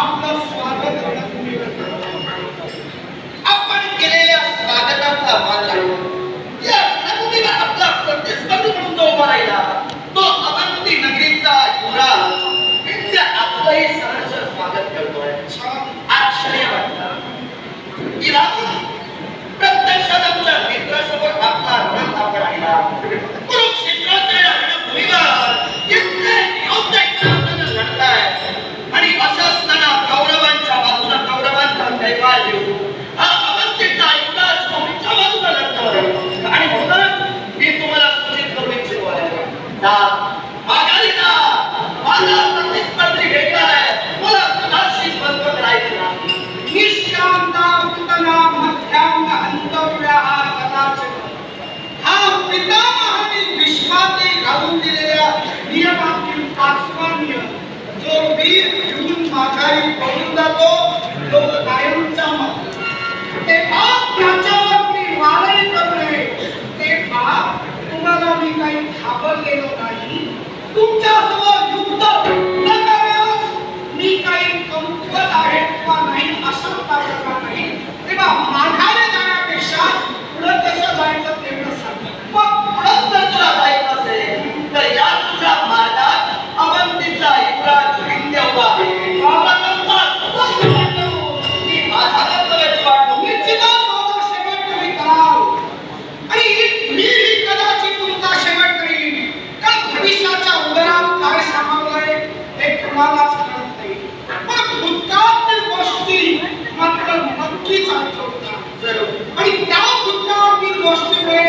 आपलं स्वागत आपण केलेल्या स्वागताचा मान राखून या रणभूमीवर आपला प्रतिस्पर्धी म्हणून जो उभा राहिला तो अवंती नगरीचा युवराज विद्या आपलंही सहर्ष स्वागत करतोय. आश्चर्य वाटतं की प्रत्यक्षात आमच्या मित्रासमोर आपला रण आपण राहिला. कुरुक्षेत्राच्या रणभूमीवर इतके योद्धे लढताय आणि असं असताना कौरवांच्या बाजूला कौरवांचा कैवार देऊ हा अवंतीचा युवराज तुमच्या बाजूला लढतोय. आणि म्हणूनच मी तुम्हाला सूचित करू इच्छितो आहे माघारी ना माझा प्रतिस्पर्धी भेटला आहे मला कुणाशी बंद करायचं नाही. निष्कांता पुतना मध्याम अंतव्या कदाचित हा पितामहाने विश्वाने घालून दिलेल्या नियमातील पाचवा नियम जो वीर घेऊन माघारी पळून जातो तो कायमचा मत. ते बाप त्याच्यावर मी वारही करू नये. ते बाप तुम्हाला मी काही घाबरलेलो नाही. तुमच्यासमोर युद्ध न करण्यास मी काही कमकुवत आहे किंवा नाही असं प्रकार नाही. तेव्हा माघारी जाण्यापेक्षा पुढे कसं जायचं तेवढं सांग. मग पुढे जर तुला जायचं असेल तर या तुझ्या मार्गात अवंतीचा युवराज विंध्य उभा आहे. भविष्याच्या उदरात काय सामावलंय हे कुणालाच कळत नाही. पण भूतकाळातील गोष्टी मात्र नक्कीच आठवतात आणि त्या भूतकाळातील गोष्टीमुळे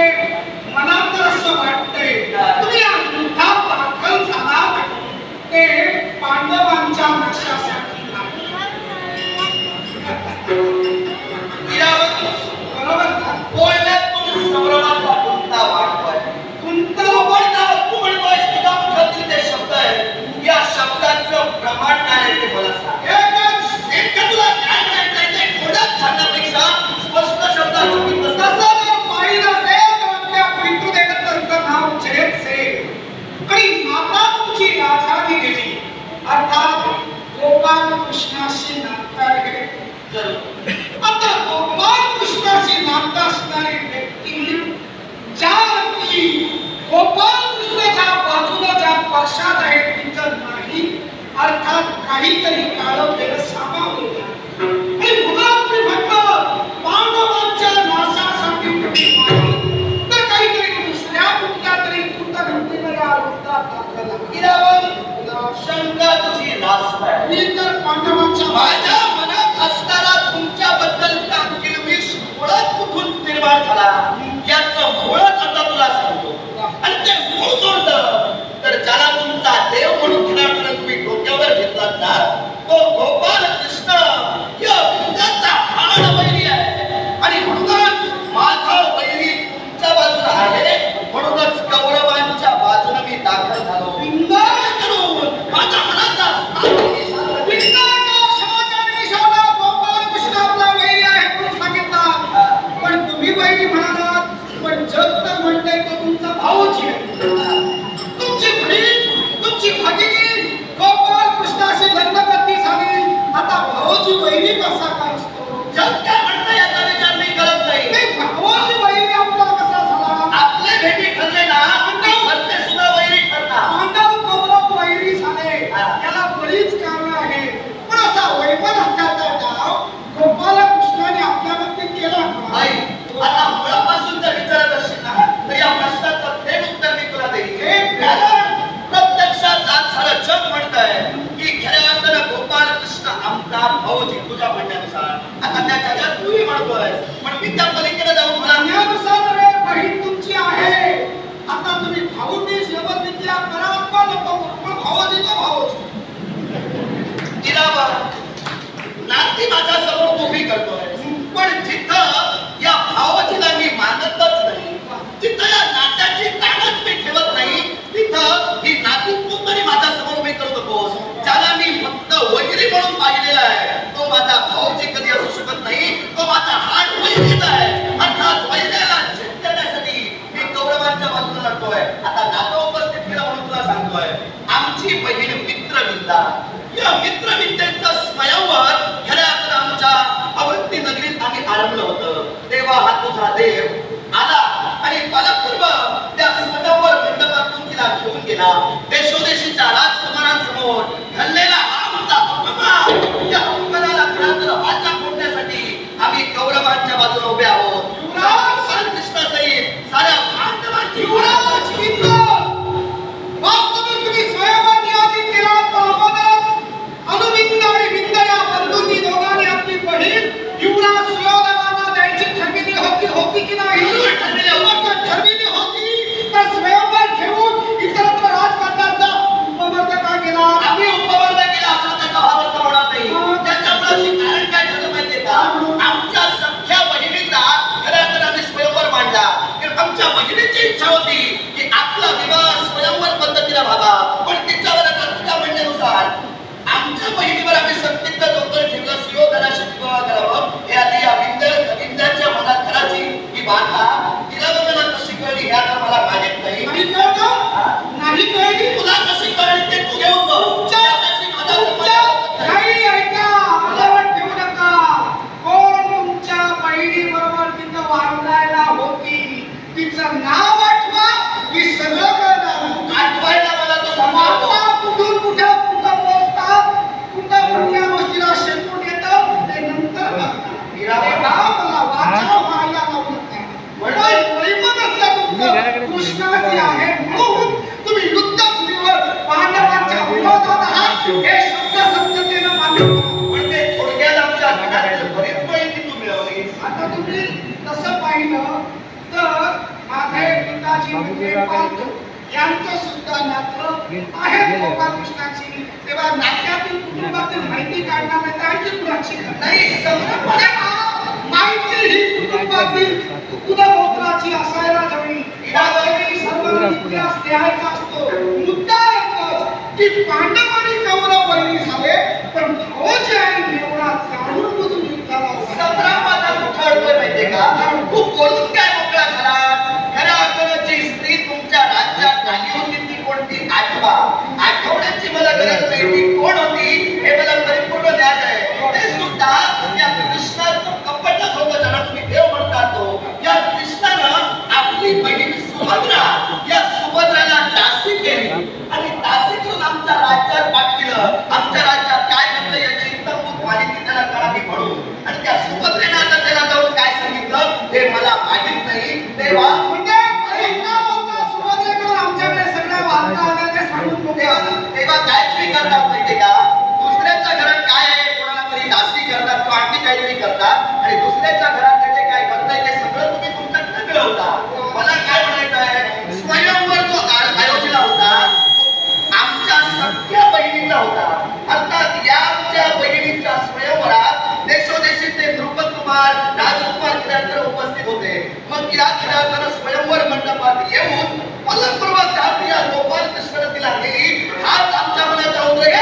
मला तर असं वाटतंय तुम्ही या युद्धात दाखल झाला ते पांडवांच्या रक्षासाठी बरोबर का? बोलण्यात तुम्ही संभ्रमाचा गुंता वाटतोय. गुंता वाटता तू म्हणतोय तुझ्या मुखातील ते शब्द आहे या शब्दाचं प्रमाण काय आहे ते मला सांग. एकच तुला काय म्हणायचंय ते थोड्याच सांगण्यापेक्षा स्पष्ट शब्दाचं मी तसं जर पाहिलं असेल तर आपल्या पितृदेवतांचं नाव जयत सेन आणि माता तुमची राजाने दिली अर्थात गोपाल कृष्णाशी नातं आहे. आता गोपाल कृष्णाशी नातं असणारी व्यक्ती ज्या व्यक्ती गोपाल कृष्णाच्या बाजूला ज्या पक्षात आहे तिचं नाही अर्थात काहीतरी काळं वेळ सामावलेलं आणि मुलांनी म्हटलं पांडवांच्या नाशासाठी नाही तर काहीतरी दुसऱ्या कुठल्या तरी कुटुंबीला या युद्धात दाखल शंका तुझी रास्त आहे. मी तर पांडवांच्या माझ्या मनात असणारा तुमच्याबद्दलचा किलबिश मुळात कुठून निर्माण झाला याचं मुळच आता तुला सांगतो. आणि ते मूळ कोणतं तर ज्याला तुमचा देव म्हणून खिलाटून तुम्ही डोक्यावर घेतलात ना तो गोपाल कृष्ण या विंध्याचा हाड वैरी आहे. आणि म्हणूनच माझा वैरी तुमच्या बाजूला आहे म्हणूनच कौरवांच्या बाजूने मी दाखल झालो. विंध्या करून माझ्या मनाचा गोपाल कृष्ण आपला वैरी आहे म्हणून सांगितलं. पण तुम्ही वैरी म्हणालात पण जग तर म्हणतंय तो तुमचा भाऊच आहे. तुमची बहीण तुमची भगिनी गोपाल कृष्णाशी लग्नपत्नी झाली आता भाऊची वैरी कसा काय असतो. जग काय म्हणतंय याचा विचार मी करत नाही. भाऊची वैरी आपला कसा झाला. आपले भेटी ठरले ना भरते सुद्धा वैरी ठरला. पांडव कौरव वैरी झाले याला बरीच कारणं आहे. पण असा वैभव असल्याचा डाव गोपाल कृष्णाने आपल्या बाबतीत केला नाही. आता मुळापासून जर विचारत असशील ना तर या प्रश्नाचं थेट उत्तर मी तुला देईन. प्रत्यक्षात आज सारं जग म्हणतंय की खऱ्या अर्थानं गोपाल कृष्ण आमचा भाऊजी तुझ्या म्हणण्यानुसार. आता त्या जगात तूही म्हणतोय पण मी त्या पलीकडे जाऊन म्हणण्यानुसार बहीण तुमची आहे. आता तुम्ही भाऊजी शपथविद्या करा का नको पण भाऊजी तो भाऊजी नाती माझ्या समोर उभी करतोय. पण जिथं या भावाजीला मी मानतच नाही जिथं या नात्याची जाणच मी ठेवत नाही तिथं ही नाती तू तरी माझ्या समोर उभी करू नकोस. ज्याला मी फक्त वैरी म्हणून पाहिलेला आहे तो माझा भाऊजी कधी असू शकत नाही. तो माझा हाड वैरीचा आहे. अर्थात वैऱ्याला जिंकण्यासाठी मी कौरवांच्या बाजूला लढतोय. आता नातं उपस्थित केलं म्हणून तुला सांगतोय आमची बहीण मित्रविद्या या मित्रविद्येचा स्वयं केला. देशोदेशीच्या राजकुमारांसमोर घडलेला हा आमचा अपमान, या अपमानाला खरा वाचा फोडण्यासाठी आम्ही कौरवांच्या बाजूने उभे आहोत. बालकृष्णासहित साऱ्या पांडवांची वास्तविक तुम्ही स्वयंवर नियोजित केला तर अनुविंद आणि विंद या बंधूंनी दोघांनी आपली बहीण युवराज सुयोधनांना द्यायची होती की नाही? ठरविली होती तर स्वयंवर घेऊन इतरत्र राजकारणाचा उपवर्ग का केला? आम्ही उपवर्ग केला असं त्याचा भावार्थ होणार नाही. त्याच्या मुळाशी कारण काय झालं माहितीये का? आमच्या सख्या बहिणीचा खऱ्या आम्ही स्वयंवर मांडला. कारण आमच्या बहिणीची इच्छा होती की आपला विवाह स्वयंवर पद्धतीने व्हावा, पण तिच्यावर तिच्या म्हणण्यानुसार आमच्या बहिणीवर आम्ही सक्तीचा जोकर ठेवला सुयोधनाशी विवाह करावं. हे आधी या विंध्याच्या मनात घराची ही बाधा तिला मला कशी कळली ह्या तर मला माहित नाही. नाही कळली तुला कशी कळली ते तू घेऊन बघ. काही ऐका, मनावर ठेवू नका. कोण तुमच्या बहिणी बरोबर तिथं वाढवायला होती तिचं नाव आठवा की सगळं कळणार. आठवायला मला तो समाज कुठून कुठं पोचतात, कुठं या गोष्टीला शेपूट येतं ते नंतर मला वाचा व्हायला लावू नका. कृष्णाची आहे म्हणून तुम्ही युद्धभूमीवर पांडवांच्या विरोधात आहात हे शब्द सत्यतेनं मान्य करा. पण ते थोडक्यात आमच्या घरात बरीच माहिती तू मिळवली. आता तुम्ही तसं पाहिलं तर माझे पिताजी म्हणजे पालतो यांचं सुद्धा नातं आहे गोपालकृष्णाची. तेव्हा नात्यातील कुटुंबातील माहिती काढणार नाही त्यांची कुणाची नाही समजा माहिती ही कुटुंबातील कुलगोत्राची असायला हवी. यावेळी सर्वांनी इतिहास लिहायचा असतो. मुद्दा एकच की पांडव आणि कौरव बहिणी झाले, पण भोज आणि देवळा जाणून बुजून युद्धाला संग्रामाचा कुठं अडतोय माहितीये का? तू बोलून काय मोकळा झालास? खऱ्या अर्थानं जी स्त्री तुमच्या राज्यात आली होती ती कोणती आठवा. आठवण्याची मला गरज नाही. ती कोण होती हे मला परिपूर्ण ज्ञान आहे. ते सुद्धा या कृष्णाचं कपटात होतं ज्याला तुम्ही देव म्हणता तो. या कृष्णानं आपली बहीण सुभद्रा या सुभद्राला दासी केली आणि दासी करून आमच्या राज्यात पाठविलं. आमच्या राज्यात काय घडलं याची इतंभूत माहिती त्याला कळावी म्हणून. आणि त्या सुभद्रेनं आता त्याला जाऊन काय सांगितलं हे मला माहित नाही. तेव्हा म्हणजे सुभद्रेकडून आमच्याकडे सगळ्या वार्ता आल्या ते सांगून तेव्हा काय तुम्ही करतात माहितीये का? दुसऱ्याच्या घरात काय आहे कोणाला तरी दासी करतात किंवा आणखी काहीतरी करतात आणि दुसऱ्याच्या घरात जे काय घडतंय ते सगळं तुम्ही तुमच्याकडे मिळवता. मला काय म्हणायचं आहे, स्वयंवर जो आयोजला होता आमच्या सख्या बहिणीचा होता. अर्थात या आमच्या बहिणीच्या स्वयंवरात देशोदेशीचे नृपकुमार राजकुमार किराकर उपस्थित होते. मग या किराकर स्वयंवर मंडपात येऊन पलंपूर्वक या गोपाल कृष्ण तिला नेली. हाच आमच्या मनाचा उद्रेक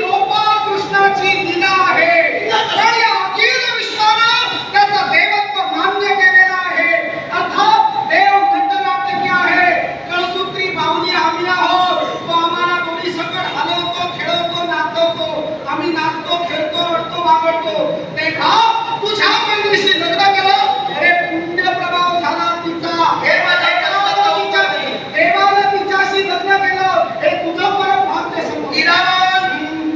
गोपाल कृष्णाची दिला आहे आणि अखिल विश्वानं त्याचा देवत्व मान्य केलेला आहे. अर्थात देव नटनाट्य आहे. कळसूत्री बाहुली आम्ही आहोत. तो आम्हाला कोणी सकट हलवतो, खेळवतो, नाचवतो. आम्ही नाचतो, खेळतो, रडतो, वागडतो. तेव्हा तुझ्या बहिणीशी लग्न केलं अरे पुण्य प्रभाव झाला तिचा. हे माझ्या देवाला तिच्याशी लग्न केलं हे तुझं परम भाग्य समोर.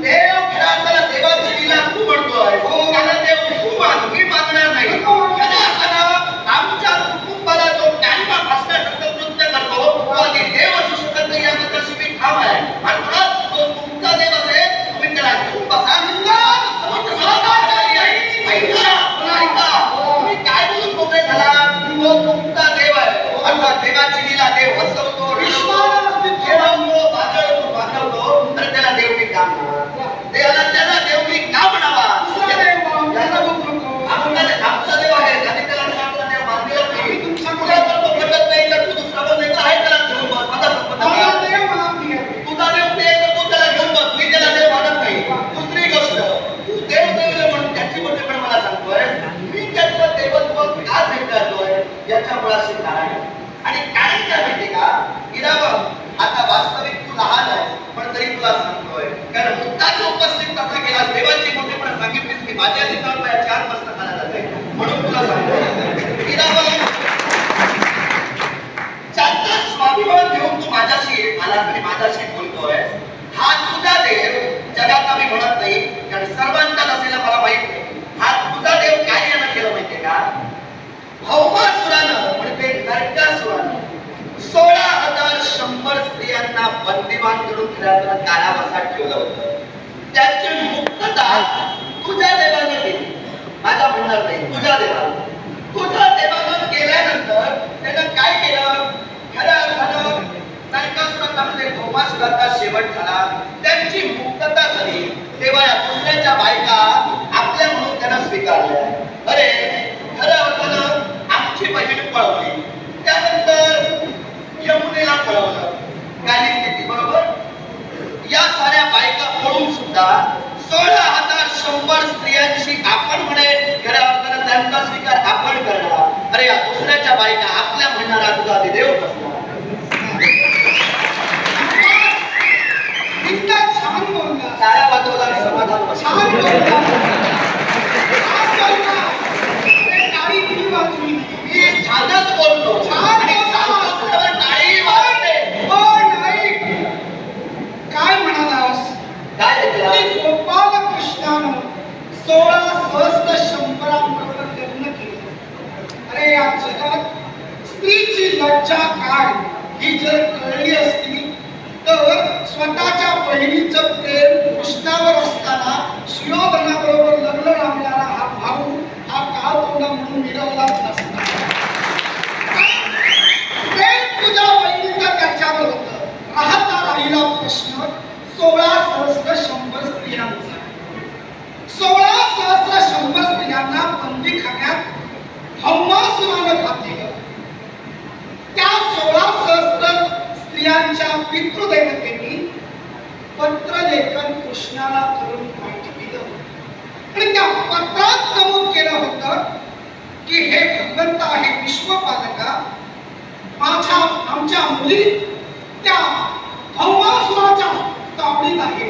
देव खेळाला देवाची लीला तू म्हणतोय. त्याला देव तू मान मी मानणार नाही. आमच्या कुटुंबाला जो ज्ञानपाठ असण्यासारखं कृत्य करतो तो आधी देव असू शकत नाही याबद्दल मी ठाम आहे. अर्थात तो तुमचा देव असेल तुम्ही त्याला घेऊन बसा. तुम्ही काय बोलून मोकळे झाला? तो तुमचा देव आहे. अर्थात देवाची लीला देव हसवतो, खेळवतो, बांधवतो तर त्याला देव मी काम देवाला त्याला देव मी का म्हणावा? आमचा देव आहे आणि त्याला आपला देव मानलेला नाही. तुला जर तो पटत नाही तर तू दुसरा पण देव आहे त्याला घेऊन बस. माझा संबंध तुझा देव ते तर तू त्याला घेऊन बस. मी त्याला देव मानत नाही. दुसरी गोष्ट तू देव देव म्हणून त्याची मोठे पण मला सांगतोय मी त्याचं देवत्व का भेटतोय याच्या मुळाशी कारण आणि कारण काय माहिती का? इरावं आता वास्तविक तू लहान आहे पण तरी तुला सांगतोय कारण मुद्दा जो उपस्थित कसा केला देवाची मोठे पण सांगितलीस की माझ्या अधिकार 4 वर्ष खाला जाते म्हणून तुला सांगतोय इरावं ज्यांचा स्वाभिमान घेऊन माझ्याशी बोलतोय हा तुझा देव जगात मी म्हणत नाही कारण सर्वांचा नसेल मला माहित नाही हा तुझा देव काय यानं केलं माहितीये का भौमासुरानं म्हणजे नरकासुरानं 16,100 स्त्रियांना बंदिवान करून कारावासात ठेवलं होतं त्याची मुक्तता तुझ्या देवाने केली माझा म्हणणार नाही तुझ्या देवानं केल्यानंतर त्यानं काय केलं खऱ्या अर्थानं नरकासुरामध्ये भौमासुराचा शेवट झाला त्यांची मुक्तता झाली तेव्हा या दुसऱ्याच्या बायका आपल्या म्हणून त्यांना स्वीकारल्या अरे खऱ्या अर्थानं आमची बहीण पळवली त्यानंतर यमुनेला पळवलं गाली बरोबर या साऱ्या बायका पळून सुद्धा 16,100 स्त्रियांशी आपण म्हणे खऱ्या अर्थानं त्यांचा स्वीकार आपण करणार अरे या दुसऱ्याच्या बायका आपल्या म्हणणारा तुझा देव कसला इतका छान बोलला साऱ्या बाजूला समाधान छान बोलला ते टाळी किती वाजली मी छानच बोलतो छान बोलतो टाळी वाजते पण ऐक काय म्हणालास काय ऐकलं की गोपाल कृष्णानं 16,100 बरोबर लग्न केलं अरे या जगात स्त्रीची लज्जा काय ही जर कळली असती तर स्वतःच्या बहिणीचं प्रेम कृष्णावर असताना सुयोधनाबरोबर लग्न लावणारा हा भाऊ हा काळ तोंडा म्हणून मिळवलाच नसता प्रेम तुझ्या बहिणीचं त्याच्यावर होतं राहता राहिला प्रश्न 16,100 स्त्रियांचा 16,100 स्त्रियांना बंदी खाण्यात भौमासुरानं घातलेलं त्या 16,000 स्त्रियांच्या पितृदेवतेनी पत्रलेखन कृष्णाला करून पाठविलं आणि त्या पत्रात नमूद केलं होतं की हे भगवंता हे विश्वपालका आमच्या मुली त्या भौमासुराच्या तावडीत आहे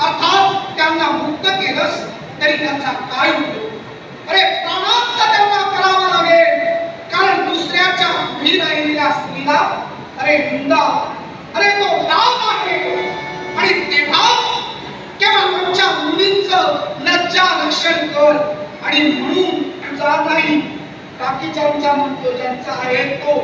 अर्थात त्यांना मुक्त केलंस तरी त्यांचा काय उपयोग अरे प्राणांत त्यांना करावा लागेल कारण दुसऱ्याच्या उभी राहिलेल्या स्त्रीला अरे निंदा अरे तो लाभ आहे आणि तेव्हा केवळ आमच्या मुलींचं लज्जा रक्षण कर आणि म्हणून तुझा नाही बाकीच्यांचा म्हणतो ज्यांचा आहे तो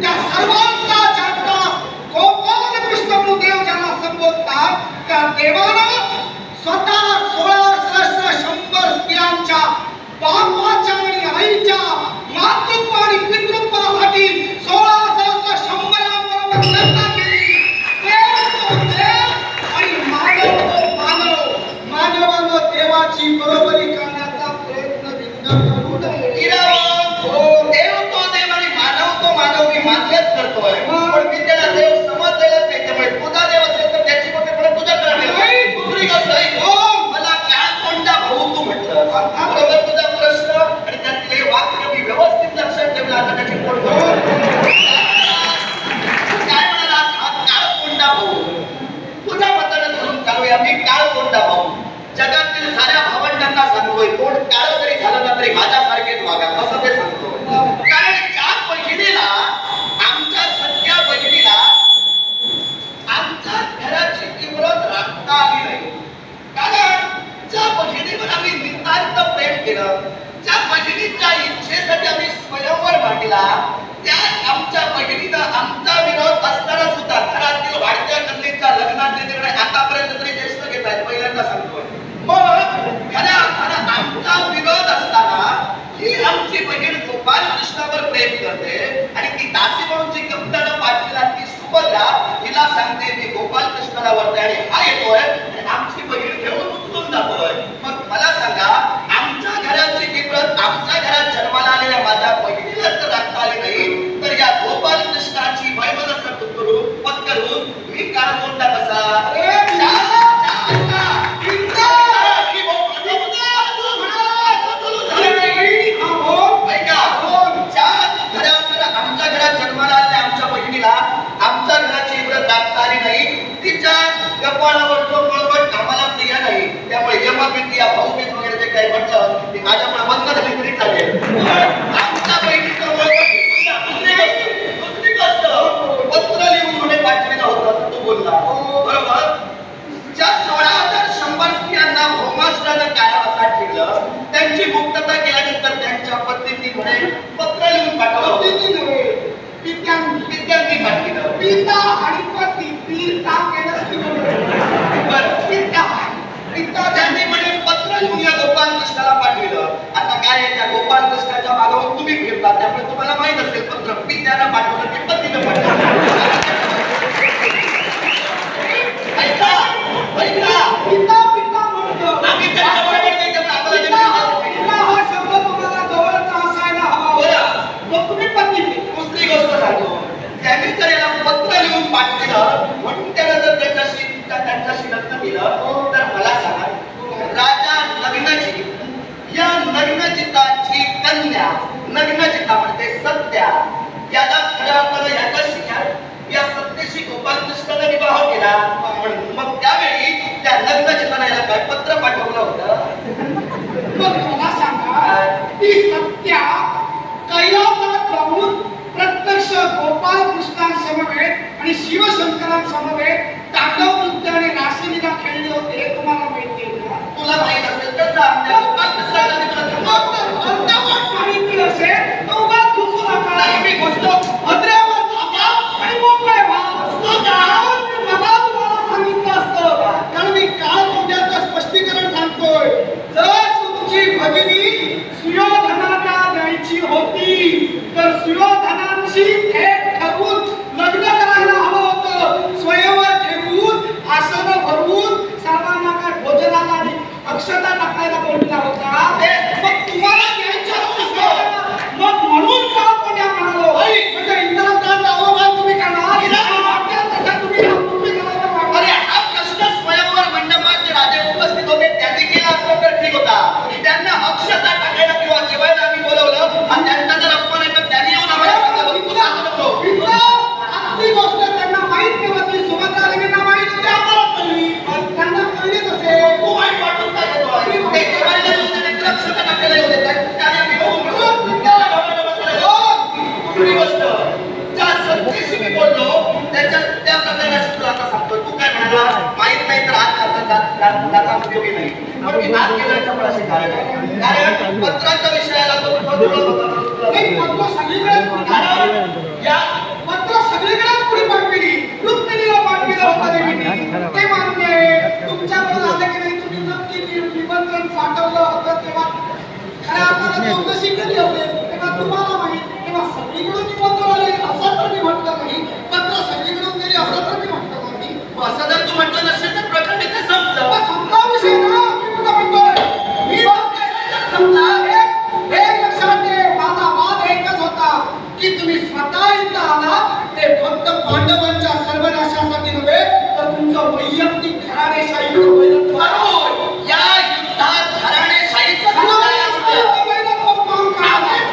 त्या सर्वांचा ज्यांचा गोपाल कृष्ण देव ज्यांना संबोधतात त्या देवानं स्वतः 16,100 स्त्रियांच्या बापाच्या आणि आईच्या मातृत्व आणि पितृत्वासाठी 16,100 लग्न केली आणि मानवानं देवाची बरोबरी करण्याचा प्रयत्न करू नये देव तो देव आणि मानव तो मानव मी मान्यच करतोय पण मी त्याला देव समजलेलाच नाही त्यामुळे तुझा देव असेल तर त्याची मोठेपणा तुझ्याकडे दुसरी गोष्ट मला काय कोणता भाऊ तू म्हटलं बरोबर तुझा प्रश्न आणि त्यातले हे वाक्य मी व्यवस्थित लक्षात ठेवलं आता त्याची पोट काय म्हणाला हा काळ कोणता भाऊ तुझ्या मताने धरून चालूया मी काळ कोणता भाऊ जगातील साऱ्या भावंडांना सांगतोय कोण काळ जरी झालं ना तरी माझ्यासारखेच वागा असं ते सांगतो कारण ज्या बहिणीला आमच्या सगळ्या बहिणीला आमच्या घराची किंमत राखता आली नाही कारण ज्या बहिणीवर आम्ही नितांत प्रेम केलं ज्या बहिणीच्या इच्छेसाठी आम्ही स्वयंवर मांडला त्या आमच्या बहिणीनं आमचा विरोध असताना सुद्धा घरातील वाढत्या कन्येच्या लग्नाचे निर्णय आतापर्यंत तरी ज्येष्ठ घेत आहेत पहिल्यांदा सांगतोय मग खऱ्या अर्थानं आमचा विरोध असताना ही आमची बहीण गोपाल कृष्णावर प्रेम करते आणि ती दासी म्हणून जी कप्तानं पाठविला ती सुभद्रा हिला सांगते मी गोपाल कृष्णाला वरते आणि हा येतोय आणि आमची बहीण घेऊन उचलून जातोय मग मला सांगा आमच्या घराची किंमत आमच्या घरात जन्माला आलेल्या माझ्या बहिणीला जर राखता आली नाही तर या गोपाल कृष्णाची वैमनस्य पत्करून मी काळ कोणता कसा आमच्या घराची इब्रत राखता आली नाही तिच्या कपाळावर तो पळवट आम्हाला लग्न केलं तर मला सांगा, राजा नग्नची, या नग्नचिताची कन्या, नग्नचिता म्हणते सत्या, याला खऱ्या अर्थानं याच्या शिकार या सत्तेशी गोपालकृष्णाने विवाह केला. पण मग त्यावेळी त्या नग्नचिताने याला काय पत्र पाठवलं होतं? मग मला सांगा, ती सत्या कैलासात जाऊन प्रत्यक्ष गोपालकृष्णांसमवेत आणि शिवशंकरांसमवेत तांडव नृत्य आणि रासलीला खेळली होते, हे तुम्हाला माहिती आहे का? तुला माहित असेल तर सांग. त्या गोपालकृष्णाला मी तुला सांगतो. अर्धवट माहिती असेल तर उगाच घुसू नका. नाही, मी घुसतो. भद्रावर थांबा आणि मोकळे व्हा. कारण मी मला तुम्हाला सांगितलं असतं, कारण मी काळ तोंडाचं स्पष्टीकरण सांगतोय. जर तुमची भगिनी सुयोधनाला द्यायची होती तर सुयोधनांची थेट ठरवून लग्न करायला हवं होतं. स्वयंवर ठेवून आसनं भरवून सर्वांना काय भोजनाला आणि अक्षता टाकायला बोलला होता. मग तुम्हाला द्यायच्या नव्हत्या. मग म्हणून का कोण्या म्हणालो, म्हणजे इंद्राचा अवमान तुम्ही करणार, तसा तुम्ही करायला. अरे हा प्रश्न स्वयंवर मंडपात जे राजे उपस्थित होते त्यांनी केला असता तर ठीक होता. त्यांना अक्षता टाकायला किंवा जेवायला आम्ही बोलवलं आणि त्यांचा जर अपमान आहे तर त्यांनी येऊन आम्हाला सांगावं, तू सांगू नको. आपली गोष्ट त्यांना माहित नाही होती, सुभद्रा देवींना माहित होती, आम्हाला कळली. पण त्यांना कळली कसे? तू वाईट वाटून काय करतो? ते जेवायला येऊन त्यांनी अक्षता टाकायला येऊ देतात. त्याने आम्ही बघून दुसरी गोष्ट, ज्या सत्तेशी मी बोललो त्या प्रकाराशी तुला आता सांगतो. तू काय म्हणाला, माहित नाही तर आज दाता उपयोगी नाही. पण मी नाद केल्याच्या मुळाशी कारण आहे. कारण पत्राच्या विषयाला तो एक पत्र सगळीकडेच या पत्र सगळीकडेच पुढे पाठविली. रुक्मिणीला पाठविलं होतं देवींनी, ते मान्य आहे. तुमच्याकडून आलं की नाही, तुम्ही नक्की निमंत्रण पाठवलं होतं तेव्हा खऱ्या अर्थानं चौकशी केली असेल तेव्हा तुम्हाला माहित. तेव्हा सगळीकडून निमंत्रण आले असं तर मी म्हटलं नाही, पत्र सगळीकडून गेली असं तर मी म्हटलं नाही. असं जर तू म्हटलं नसेल तर प्रकरण इथे संपलं. समजा विषय ना, मी कुठं म्हणतोय, मी समजा एक लक्षात घे, माझा वाद एकच होता की तुम्ही स्वतः इथं आला ते फक्त पांडवांच्या सर्वनाशासाठी नव्हे तर तुमचं वैयक्तिक घराणेशाहीचं वैरत्व. या युद्धात घराणेशाहीचं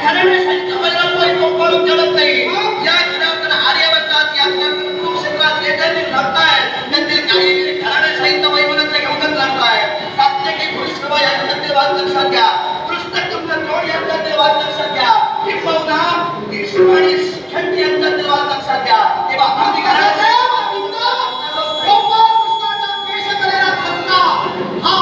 घराणेशाहीचं वैरत्व कोण जळत नाही. या युद्धात आर्यवर्तात या कुरुक्षेत्रात जे जे लढतायत त्यातील काही घराणेशाहीचं वैमनस्य घेऊनच लढतायत. सात्यकी भूरिश्रवा यांच्यातील वाद लक्षात घ्या, कृष्णकुंड द्रोण यांच्यातील वाद लक्षात घ्या, किंबहुना भीष्म आणि शिखंडी यांच्यातील वाद लक्षात घ्या. तेव्हा अधिकाराचे गोपालकृष्णाचा केश करायला धक्का हा